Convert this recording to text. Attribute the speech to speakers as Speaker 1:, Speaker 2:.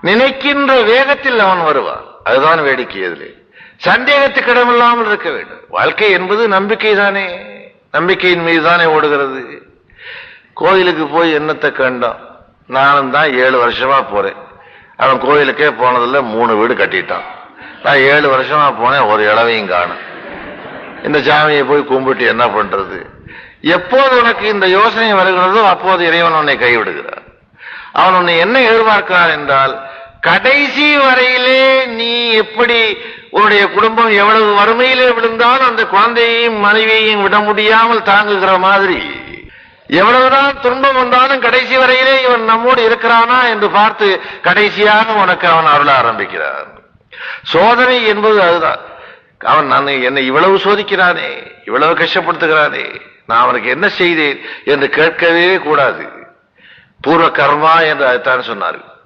Speaker 1: நினைக்கின்ற வேகத்தில் அவன் வருவான். அதுதான் வேடிக்கை. அதிலே சந்தேகத்துக்கு இடமில்லாமல் இருக்க வேண்டும். வாழ்க்கை என்பது நம்பிக்கை தானே, நம்பிக்கையின் மீது தானே ஓடுகிறது. கோயிலுக்கு போய் என்னத்தை கண்டான்? நானும் தான் 7 வருஷமா போறேன். அவன் கோயிலுக்கே போனதில்ல, 3 வீடு கட்டிட்டான். நான் 7 வருஷமா போனேன், ஒரு இளவையும் காணும். இந்த சாமியை போய் கும்பிட்டு என்ன பண்றது? எப்போது உனக்கு இந்த யோசனை வருகிறதோ அப்போது இறைவன் உன்னை கைவிடுகிறார். அவன் உன்னை என்ன எதிர்பார்க்கிறான் என்றால், கடைசி வரையிலே நீ எப்படி உன்னுடைய குடும்பம் எவ்வளவு வறுமையிலே விழுந்தாலும் அந்த குழந்தையையும் மனைவியையும் விட முடியாமல் தாங்குகிற மாதிரி, எவ்வளவுதான் துன்பம் வந்தாலும் கடைசி வரையிலே இவன் நம்மோடு இருக்கிறானா என்று பார்த்து கடைசியாக உனக்கு அவன் அருள ஆரம்பிக்கிறான். சோதனை என்பது அதுதான். அவன் என்னை இவ்வளவு சோதிக்கிறானே, இவ்வளவு கஷ்டப்படுத்துகிறானே, நான் அவனுக்கு என்ன செய்தேன் என்று கேட்கவே கூடாது. பூர்வ கர்மா என்று அதைத்தான் சொன்னார்கள்.